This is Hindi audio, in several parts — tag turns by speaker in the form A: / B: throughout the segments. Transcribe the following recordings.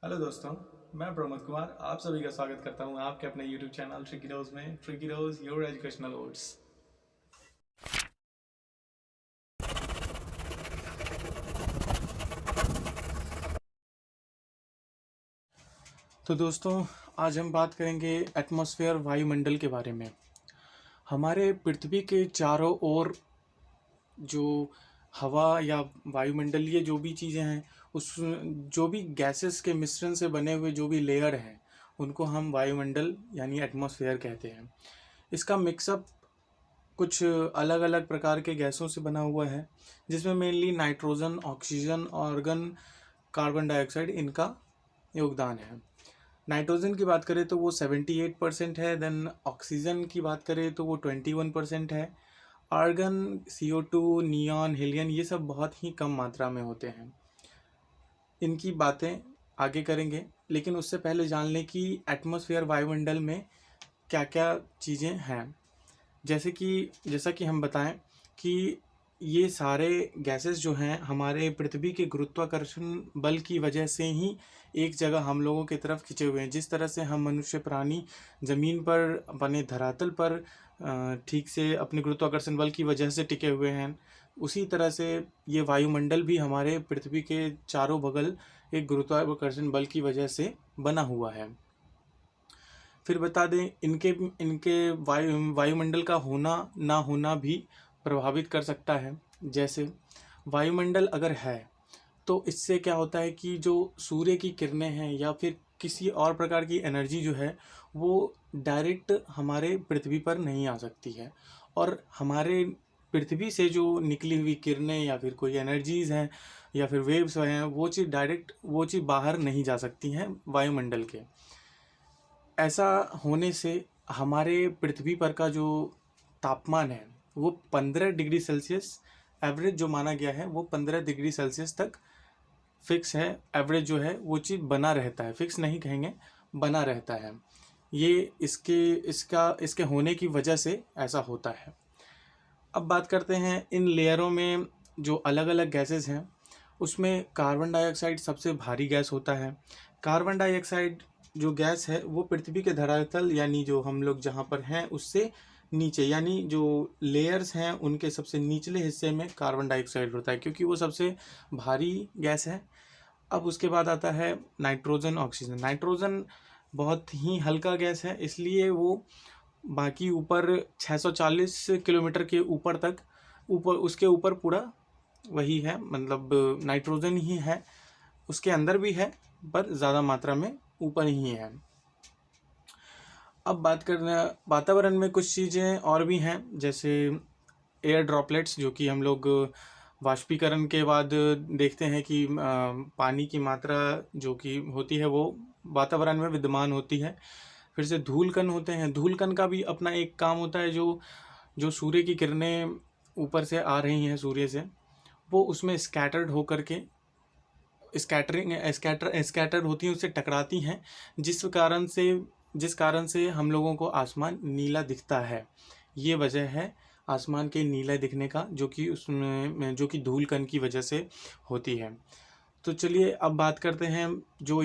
A: हेलो दोस्तों, मैं प्रमोद कुमार आप सभी का स्वागत करता हूं आपके अपने YouTube चैनल ट्रिकी रोज में। Tricky rose your educational oats. तो दोस्तों, आज हम बात करेंगे एटमॉस्फेयर वायुमंडल के बारे में। हमारे पृथ्वी के चारों ओर जो हवा या वायुमंडलीय जो भी चीज़ें हैं, उस जो भी गैसेस के मिश्रण से बने हुए जो भी लेयर हैं, उनको हम वायुमंडल यानी एटमॉस्फेयर कहते हैं। इसका मिक्सअप कुछ अलग अलग प्रकार के गैसों से बना हुआ है, जिसमें mainly nitrogen, oxygen, argon, carbon dioxide इनका योगदान है। नाइट्रोजन की बात करें तो वो 78% है। देन ऑक्सीजन की बात करें तो वो 21% है। आर्गन, CO2, नियॉन, हीलियम ये सब बहुत ही कम मात्रा में होते हैं। इनकी बातें आगे करेंगे, लेकिन उससे पहले जान लें कि एटमॉस्फेयर वायुमंडल में क्या क्या चीज़ें हैं। जैसा कि हम बताएं कि ये सारे गैसेस जो हैं हमारे पृथ्वी के गुरुत्वाकर्षण बल की वजह से ही एक जगह हम लोगों की तरफ खिंचे हुए हैं। जिस तरह से हम मनुष्य प्राणी ज़मीन पर बने धरातल पर ठीक से अपने गुरुत्वाकर्षण बल की वजह से टिके हुए हैं, उसी तरह से ये वायुमंडल भी हमारे पृथ्वी के चारों बगल एक गुरुत्वाकर्षण बल की वजह से बना हुआ है। फिर बता दें, इनके इनके वायुमंडल का होना ना होना भी प्रभावित कर सकता है। जैसे वायुमंडल अगर है तो इससे क्या होता है कि जो सूर्य की किरणें हैं या फिर किसी और प्रकार की एनर्जी जो है वो डायरेक्ट हमारे पृथ्वी पर नहीं आ सकती है, और हमारे पृथ्वी से जो निकली हुई किरणें या फिर कोई एनर्जीज हैं या फिर वेव्स हैं, वो चीज़ बाहर नहीं जा सकती हैं वायुमंडल के। ऐसा होने से हमारे पृथ्वी पर का जो तापमान है वो 15 डिग्री सेल्सियस, एवरेज जो माना गया है वो 15 डिग्री सेल्सियस तक फिक्स है। एवरेज जो है वो चीज़ बना रहता है, फिक्स नहीं कहेंगे, बना रहता है। ये इसके होने की वजह से ऐसा होता है। अब बात करते हैं इन लेयरों में जो अलग अलग गैसेस हैं, उसमें कार्बन डाइऑक्साइड सबसे भारी गैस होता है। कार्बन डाइऑक्साइड जो गैस है वो पृथ्वी के धरातल यानी जो हम लोग जहाँ पर हैं उससे नीचे, यानी जो लेयर्स हैं उनके सबसे निचले हिस्से में कार्बन डाइऑक्साइड होता है, क्योंकि वो सबसे भारी गैस है। अब उसके बाद आता है नाइट्रोजन, ऑक्सीजन। नाइट्रोजन बहुत ही हल्का गैस है, इसलिए वो बाकी ऊपर 640 किलोमीटर के ऊपर तक, ऊपर उसके ऊपर पूरा वही है, मतलब नाइट्रोजन ही है। उसके अंदर भी है पर ज़्यादा मात्रा में ऊपर ही है। अब बात करना, वातावरण में कुछ चीज़ें और भी हैं, जैसे एयर ड्रॉपलेट्स, जो कि हम लोग वाष्पीकरण के बाद देखते हैं कि पानी की मात्रा जो कि होती है वो वातावरण में विद्यमान होती है। फिर से धूल कण होते हैं। धूल कण का भी अपना एक काम होता है, जो जो सूर्य की किरणें ऊपर से आ रही हैं सूर्य से, वो उसमें स्कैटर्ड होकर के स्कैटर्ड होती हैं, उससे टकराती हैं, जिस कारण से हम लोगों को आसमान नीला दिखता है। ये वजह है आसमान के नीला दिखने का, जो कि धूल कण की वजह से होती है। तो चलिए अब बात करते हैं जो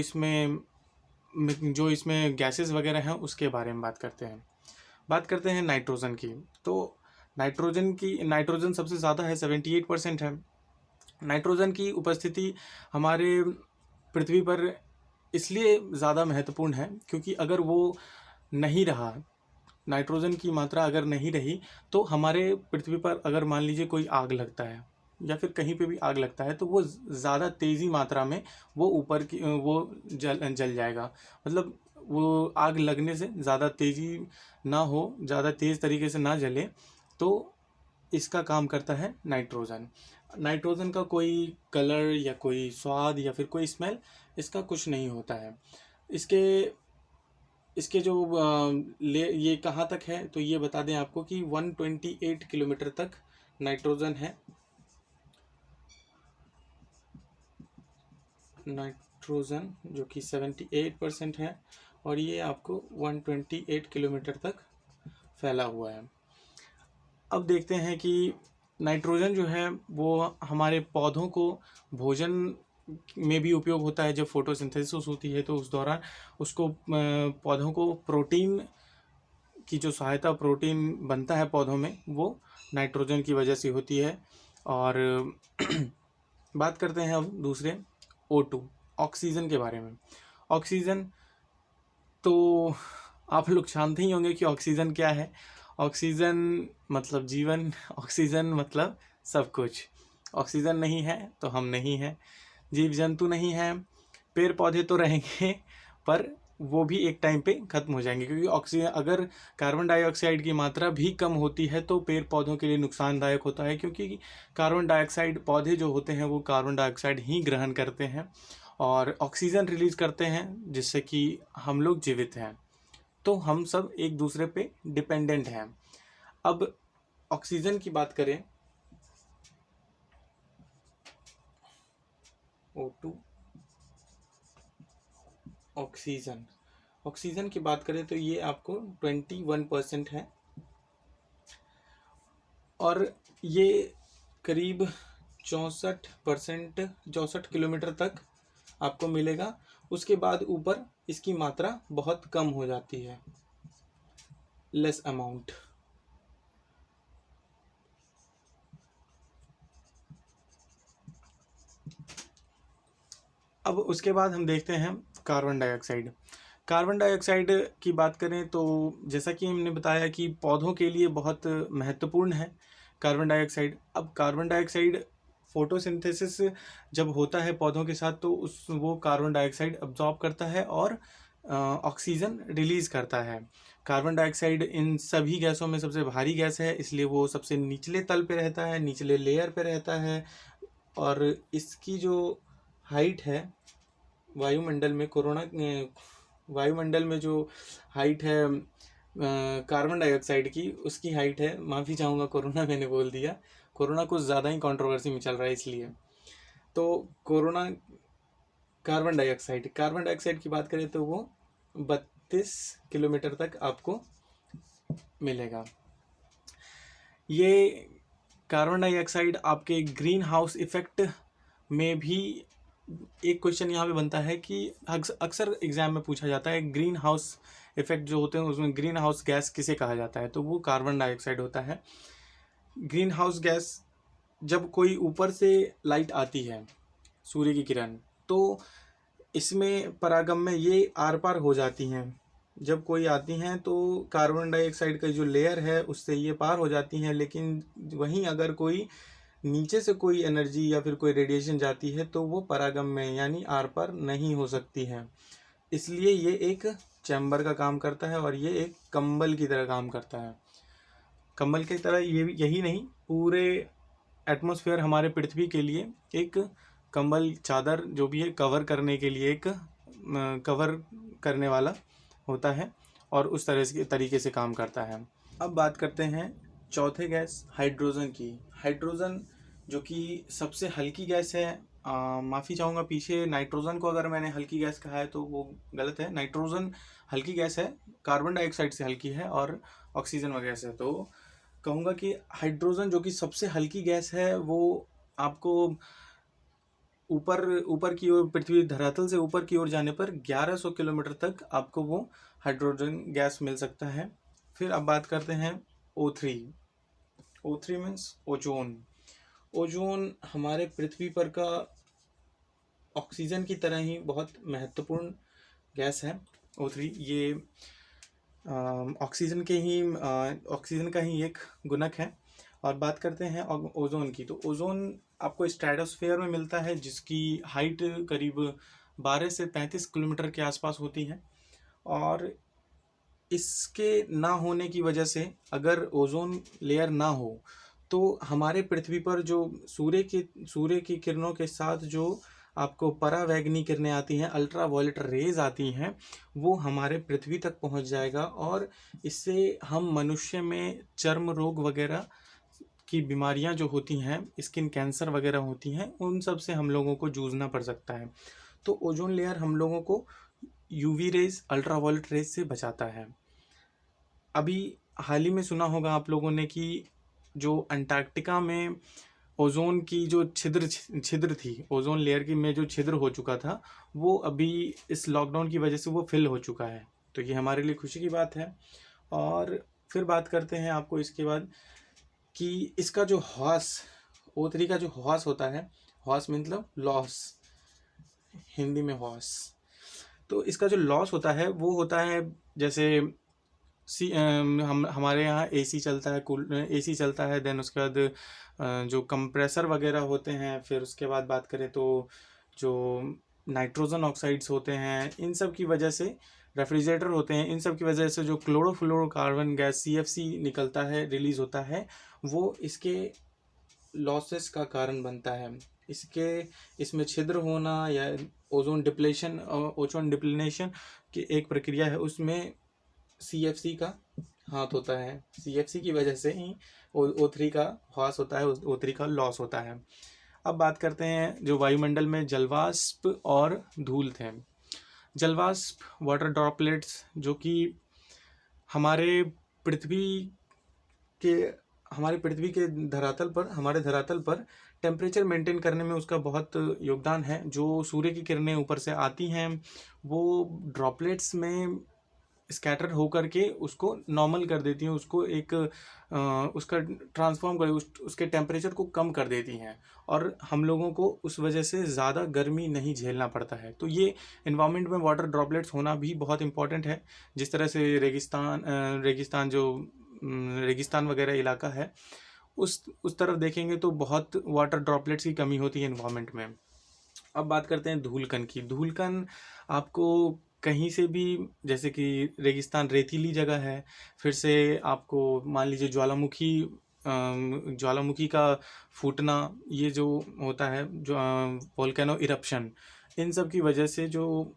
A: इसमें गैसेस वगैरह हैं उसके बारे में बात करते हैं नाइट्रोजन की। तो नाइट्रोजन सबसे ज़्यादा है, 78% है। नाइट्रोजन की उपस्थिति हमारे पृथ्वी पर इसलिए ज़्यादा महत्वपूर्ण है क्योंकि अगर वो नहीं रहा, नाइट्रोजन की मात्रा अगर नहीं रही, तो हमारे पृथ्वी पर अगर मान लीजिए कोई आग लगता है या फिर कहीं पे भी आग लगता है, तो वो ज़्यादा तेज़ी मात्रा में वो जल जाएगा। मतलब वो आग लगने से ज़्यादा तेज़ी ना हो, ज़्यादा तेज़ तरीके से ना जले, तो इसका काम करता है नाइट्रोजन। नाइट्रोजन का कोई कलर या कोई स्वाद या फिर कोई स्मेल इसका कुछ नहीं होता है। इसके इसके जो ये कहाँ तक है तो ये बता दें आपको कि 128 किलोमीटर तक नाइट्रोजन है। नाइट्रोजन जो कि 78% है, और ये आपको 128 किलोमीटर तक फैला हुआ है। अब देखते हैं कि नाइट्रोजन जो है वो हमारे पौधों को भोजन में भी उपयोग होता है। जब फोटोसिंथेसिस होती है तो उस दौरान उसको पौधों को प्रोटीन की जो सहायता, प्रोटीन बनता है पौधों में, वो नाइट्रोजन की वजह से होती है। और बात करते हैं अब दूसरे O2 ऑक्सीजन के बारे में। ऑक्सीजन तो आप लोग जानते ही होंगे कि ऑक्सीजन क्या है। ऑक्सीजन मतलब जीवन, ऑक्सीजन मतलब सब कुछ। ऑक्सीजन नहीं है तो हम नहीं हैं, जीव जंतु नहीं हैं, पेड़ पौधे तो रहेंगे पर वो भी एक टाइम पे खत्म हो जाएंगे, क्योंकि ऑक्सीजन, अगर कार्बन डाइऑक्साइड की मात्रा भी कम होती है तो पेड़ पौधों के लिए नुकसानदायक होता है, क्योंकि कार्बन डाइऑक्साइड, पौधे जो होते हैं वो कार्बन डाइऑक्साइड ही ग्रहण करते हैं और ऑक्सीजन रिलीज करते हैं, जिससे कि हम लोग जीवित हैं। तो हम सब एक दूसरे पे डिपेंडेंट हैं। अब ऑक्सीजन की बात करें, O2 ऑक्सीजन, ऑक्सीजन की बात करें तो ये आपको 21% है और ये करीब 64 किलोमीटर तक आपको मिलेगा। उसके बाद ऊपर इसकी मात्रा बहुत कम हो जाती है, लेस अमाउंट। अब उसके बाद हम देखते हैं कार्बन डाइऑक्साइड। कार्बन डाइऑक्साइड की बात करें तो जैसा कि हमने बताया कि पौधों के लिए बहुत महत्वपूर्ण है कार्बन डाइऑक्साइड। अब कार्बन डाइऑक्साइड फोटोसिंथेसिस जब होता है पौधों के साथ तो वो कार्बन डाइऑक्साइड अब्जॉर्ब करता है और ऑक्सीजन रिलीज करता है। कार्बन डाइऑक्साइड इन सभी गैसों में सबसे भारी गैस है, इसलिए वो सबसे निचले तल पे रहता है, निचले लेयर पे रहता है। और इसकी जो हाइट है वायुमंडल में, वायुमंडल में जो हाइट है कार्बन डाइऑक्साइड की, उसकी हाइट है, माफ़ी चाहूँगा कोरोना मैंने बोल दिया, कोरोना कुछ ज़्यादा ही कंट्रोवर्सी में चल रहा है इसलिए। तो कोरोना कार्बन डाइऑक्साइड की बात करें तो वो 32 किलोमीटर तक आपको मिलेगा। ये कार्बन डाइऑक्साइड आपके ग्रीन हाउस इफेक्ट में भी, एक क्वेश्चन यहाँ पे बनता है कि अक्सर एग्जाम में पूछा जाता है ग्रीन हाउस इफेक्ट जो होते हैं उसमें ग्रीन हाउस गैस किसे कहा जाता है, तो वो कार्बन डाइऑक्साइड होता है। ग्रीन हाउस गैस, जब कोई ऊपर से लाइट आती है, सूर्य की किरण, तो इसमें परागम में ये आर पार हो जाती हैं। जब कोई आती हैं तो कार्बन डाइऑक्साइड का जो लेयर है उससे ये पार हो जाती हैं, लेकिन वहीं अगर कोई नीचे से कोई एनर्जी या फिर कोई रेडिएशन जाती है तो वो परागम में यानी आर पार नहीं हो सकती है। इसलिए ये एक चैम्बर का काम करता है और ये एक कंबल की तरह काम करता है। कंबल की तरह ये यही नहीं, पूरे एटमॉस्फेयर हमारे पृथ्वी के लिए एक कंबल, चादर जो भी है, कवर करने के लिए एक कवर करने वाला होता है और उस तरीके से काम करता है। अब बात करते हैं चौथे गैस हाइड्रोजन की। हाइड्रोजन जो कि सबसे हल्की गैस है, माफ़ी चाहूँगा पीछे नाइट्रोजन को अगर मैंने हल्की गैस कहा है तो वो गलत है। नाइट्रोजन हल्की गैस है, कार्बन डाइऑक्साइड से हल्की है और ऑक्सीजन वगैरह से। तो कहूँगा कि हाइड्रोजन जो कि सबसे हल्की गैस है वो आपको ऊपर ऊपर की ओर, पृथ्वी धरातल से ऊपर की ओर जाने पर 1100 किलोमीटर तक आपको वो हाइड्रोजन गैस मिल सकता है। फिर अब बात करते हैं O3। O3 means ozone. Ozone हमारे पृथ्वी पर का ऑक्सीजन की तरह ही बहुत महत्वपूर्ण गैस है। O3 ये ऑक्सीजन का ही एक गुणक है। और बात करते हैं ओजोन की, तो ओजोन आपको स्ट्रेटोस्फेयर में मिलता है जिसकी हाइट करीब 12 से 35 किलोमीटर के आसपास होती है। और इसके ना होने की वजह से, अगर ओजोन लेयर ना हो तो हमारे पृथ्वी पर जो सूर्य की किरणों के साथ जो आपको परावैंगनी किरणें आती हैं, अल्ट्रा वायलेट रेज आती हैं, वो हमारे पृथ्वी तक पहुंच जाएगा और इससे हम मनुष्य में चर्म रोग वगैरह की बीमारियां जो होती हैं, स्किन कैंसर वगैरह होती हैं, उन सब से हम लोगों को जूझना पड़ सकता है। तो ओजोन लेयर हम लोगों को UV rays, ultraviolet rays से बचाता है। अभी हाल ही में सुना होगा आप लोगों ने कि जो अंटार्कटिका में ओजोन की जो छिद्र थी, ओजोन लेयर की में जो छिद्र हो चुका था, वो अभी इस लॉकडाउन की वजह से वो फिल हो चुका है। तो ये हमारे लिए खुशी की बात है। और फिर बात करते हैं आपको इसके बाद कि इसका जो हॉस, O3 का जो हॉस होता है, हॉस मतलब लॉस, हिंदी में हॉस। तो इसका जो लॉस होता है वो होता है जैसे हम हमारे यहाँ एसी चलता है, एसी चलता है, देन उसके बाद जो कंप्रेसर वगैरह होते हैं, फिर उसके बाद बात करें तो जो नाइट्रोजन ऑक्साइड्स होते हैं, इन सब की वजह से, रेफ्रिजरेटर होते हैं, इन सब की वजह से जो क्लोरोफ्लोरोकार्बन गैस CFC निकलता है, रिलीज होता है, वो इसके लॉसेस का कारण बनता है। इसमें छिद्र होना या ओजोन डिप्लेशन की एक प्रक्रिया है, उसमें CFC का हाथ होता है। CFC की वजह से ही O3 का हॉस होता है, O3 का लॉस होता है। अब बात करते हैं जो वायुमंडल में जलवाष्प और धूल थे। जलवाष्प, वाटर ड्रॉपलेट्स, जो कि हमारे पृथ्वी के हमारे धरातल पर टेम्परेचर मेंटेन करने में उसका बहुत योगदान है। जो सूर्य की किरणें ऊपर से आती हैं, वो ड्रॉपलेट्स में स्कैटर होकर के उसको नॉर्मल कर देती हैं, उसको एक उसका ट्रांसफॉर्म कर उसके टेम्परेचर को कम कर देती हैं, और हम लोगों को उस वजह से ज़्यादा गर्मी नहीं झेलना पड़ता है। तो ये इन्वायरमेंट में वाटर ड्रॉपलेट्स होना भी बहुत इंपॉर्टेंट है। जिस तरह से रेगिस्तान वगैरह इलाका है, उस तरफ देखेंगे तो बहुत वाटर ड्रॉपलेट्स की कमी होती है इन्वायरमेंट में। अब बात करते हैं धूलकण की। धूलकण आपको कहीं से भी, जैसे कि रेगिस्तान रेतीली जगह है, फिर से आपको मान लीजिए ज्वालामुखी का फूटना, ये जो होता है, जो वोल्केनो इरप्शन, इन सब की वजह से जो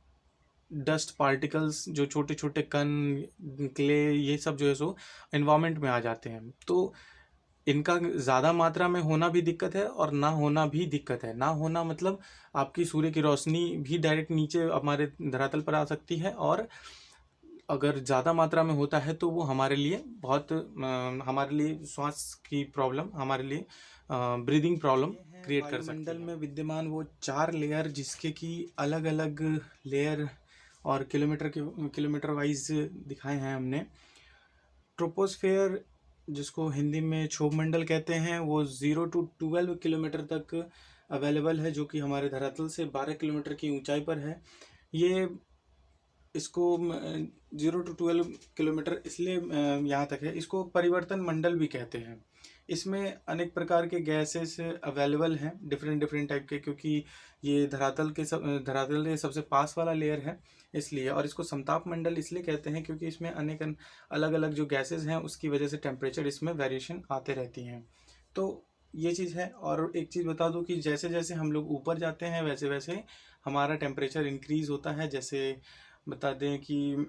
A: डस्ट पार्टिकल्स, जो छोटे छोटे कण, क्ले, ये सब जो है सो इन्वायरमेंट में आ जाते हैं। तो इनका ज़्यादा मात्रा में होना भी दिक्कत है और ना होना भी दिक्कत है। ना होना मतलब आपकी सूर्य की रोशनी भी डायरेक्ट नीचे हमारे धरातल पर आ सकती है, और अगर ज़्यादा मात्रा में होता है तो वो हमारे लिए हमारे लिए श्वास की प्रॉब्लम, हमारे लिए ब्रीदिंग प्रॉब्लम क्रिएट कर सकती है। वायुमंडल में विद्यमान वो 4 लेयर, जिसके कि अलग अलग लेयर और किलोमीटर वाइज दिखाए हैं हमने। ट्रोपोस्फेयर, जिसको हिंदी में क्षोभ मंडल कहते हैं, वो 0 to 12 किलोमीटर तक अवेलेबल है, जो कि हमारे धरातल से 12 किलोमीटर की ऊंचाई पर है। ये इसको 0 to 12 किलोमीटर इसलिए यहाँ तक है, इसको परिवर्तन मंडल भी कहते हैं। इसमें अनेक प्रकार के गैसेस अवेलेबल हैं, डिफरेंट टाइप के, क्योंकि ये धरातल के सबसे पास वाला लेयर है इसलिए। और इसको समताप मंडल इसलिए कहते हैं क्योंकि इसमें अनेक अलग अलग जो गैसेस हैं, उसकी वजह से टेम्परेचर इसमें वेरिएशन आते रहती हैं। तो ये चीज़ है। और एक चीज़ बता दूं कि जैसे जैसे हम लोग ऊपर जाते हैं, वैसे वैसे हमारा टेम्परेचर इंक्रीज़ होता है। जैसे बता दें कि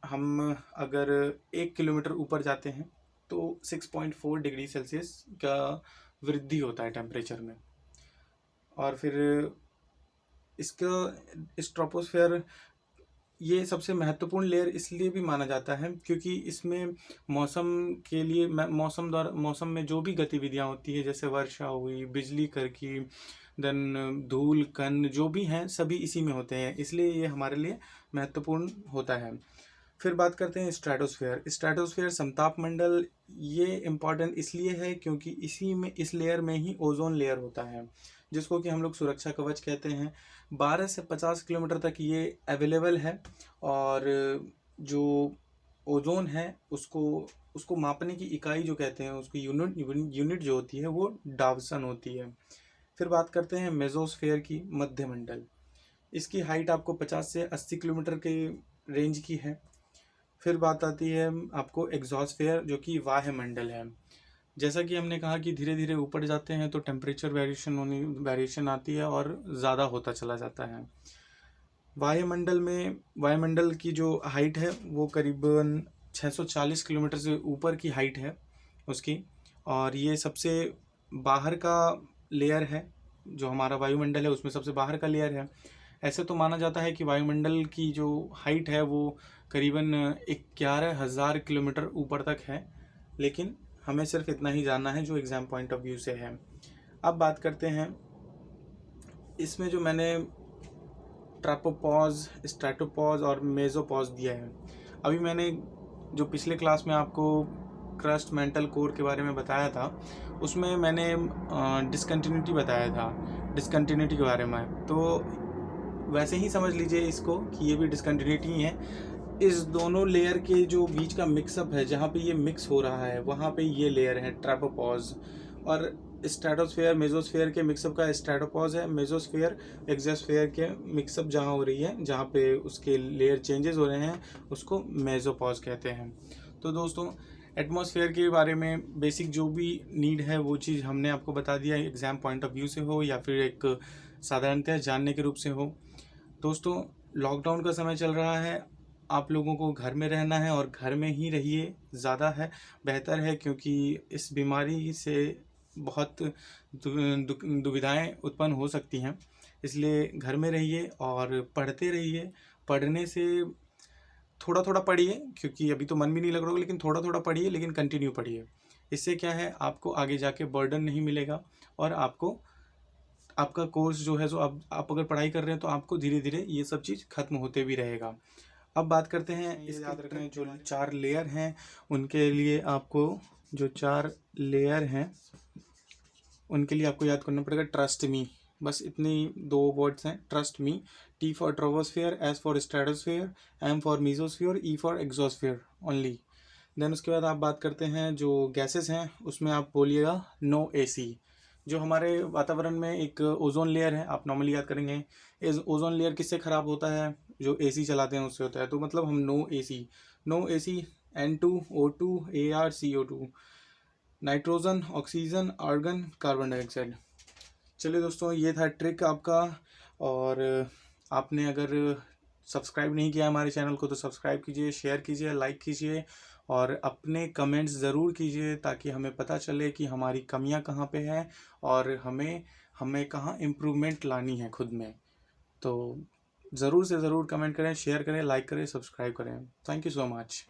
A: हम अगर 1 किलोमीटर ऊपर जाते हैं तो 6.4 डिग्री सेल्सियस का वृद्धि होता है टेम्परेचर में। और फिर इस ट्रोपोस्फेयर, ये सबसे महत्वपूर्ण लेयर इसलिए भी माना जाता है क्योंकि इसमें मौसम में जो भी गतिविधियां होती है, जैसे वर्षा हुई, बिजली कड़की, देन धूल कण, जो भी हैं सभी इसी में होते हैं, इसलिए ये हमारे लिए महत्वपूर्ण होता है। फिर बात करते हैं स्ट्रेटोस्फेयर समताप मंडल। ये इम्पॉर्टेंट इसलिए है क्योंकि इस लेयर में ही ओजोन लेयर होता है, जिसको कि हम लोग सुरक्षा कवच कहते हैं। 12 से 50 किलोमीटर तक ये अवेलेबल है। और जो ओजोन है, उसको मापने की इकाई जो कहते हैं, उसकी यूनिट जो होती है वो डावसन होती है। फिर बात करते हैं मेसोस्फेयर की, मध्य मंडल। इसकी हाइट आपको 50 से 80 किलोमीटर के रेंज की है। फिर बात आती है आपको एग्जॉस्फेयर, जो कि वायुमंडल है। जैसा कि हमने कहा कि धीरे धीरे ऊपर जाते हैं तो टेम्परेचर वेरिएशन आती है और ज़्यादा होता चला जाता है। वायुमंडल की जो हाइट है वो करीबन 640 किलोमीटर से ऊपर की हाइट है उसकी। और ये सबसे बाहर का लेयर है, जो हमारा वायुमंडल है उसमें सबसे बाहर का लेयर है। ऐसे तो माना जाता है कि वायुमंडल की जो हाइट है वो करीबन 11,000 किलोमीटर ऊपर तक है, लेकिन हमें सिर्फ इतना ही जानना है जो एग्ज़ाम पॉइंट ऑफ व्यू से है। अब बात करते हैं इसमें जो मैंने ट्रैपोपॉज, स्ट्रैटोपॉज और मेसोपॉज दिया है। अभी मैंने जो पिछले क्लास में आपको क्रस्ट मेंटल कोर के बारे में बताया था, उसमें मैंने डिसकंटिन्यूटी बताया था, डिसकंटिन्यूटी के बारे में। तो वैसे ही समझ लीजिए इसको कि ये भी डिसकंटिन्यूटी है। इस दोनों लेयर के जो बीच का मिक्सअप है, जहाँ पे ये मिक्स हो रहा है, वहाँ पे ये लेयर है ट्रैपोपॉज। और स्ट्रेटोस्फेयर मेसोस्फेयर के मिक्सअप का स्ट्रेटोपॉज है। मेसोस्फेयर एक्सोस्फेयर के मिक्सअप जहाँ हो रही है, जहाँ पे उसके लेयर चेंजेस हो रहे हैं, उसको मेसोपॉज कहते हैं। तो दोस्तों, एटमॉस्फेयर के बारे में बेसिक जो भी नीड है वो चीज़ हमने आपको बता दिया, एग्ज़ाम पॉइंट ऑफ व्यू से हो या फिर एक साधारणतः जानने के रूप से हो। दोस्तों, लॉकडाउन का समय चल रहा है, आप लोगों को घर में रहना है और घर में ही रहिए, ज़्यादा है, बेहतर है, क्योंकि इस बीमारी से बहुत दुविधाएं उत्पन्न हो सकती हैं। इसलिए घर में रहिए और पढ़ते रहिए। पढ़ने से थोड़ा थोड़ा पढ़िए, क्योंकि अभी तो मन भी नहीं लग रहा होगा, लेकिन थोड़ा थोड़ा पढ़िए, लेकिन कंटिन्यू पढ़िए। इससे क्या है, आपको आगे जाके बर्डन नहीं मिलेगा और आपको आपका कोर्स जो है, जो आप अगर पढ़ाई कर रहे हैं तो आपको धीरे धीरे ये सब चीज़ खत्म होते भी रहेगा। अब बात करते हैं, इस याद रखें जो 4 लेयर हैं, उनके लिए आपको जो 4 लेयर हैं उनके लिए आपको याद करना पड़ेगा ट्रस्ट मी। बस इतनी 2 वर्ड्स हैं, trust me. T for troposphere, S for stratosphere, M for mesosphere, E for exosphere only. Then उसके बाद आप बात करते हैं जो गैसेस हैं, उसमें आप बोलिएगा नो एसी। जो हमारे वातावरण में एक ओजोन लेयर है, आप नॉर्मली याद करेंगे इस ओजोन लेयर किससे ख़राब होता है, जो एसी चलाते हैं उससे होता है। तो मतलब हम no AC, no AC, N2O2 ArCO2, nitrogen, oxygen, argon, carbon dioxide. चलिए दोस्तों, ये था ट्रिक आपका। और आपने अगर सब्सक्राइब नहीं किया हमारे चैनल को तो सब्सक्राइब कीजिए, शेयर कीजिए, लाइक कीजिए और अपने कमेंट्स ज़रूर कीजिए, ताकि हमें पता चले कि हमारी कमियां कहाँ पे हैं और हमें कहाँ इम्प्रूवमेंट लानी है खुद में। तो ज़रूर से ज़रूर कमेंट करें, शेयर करें, लाइक करें, सब्सक्राइब करें। Thank you so much.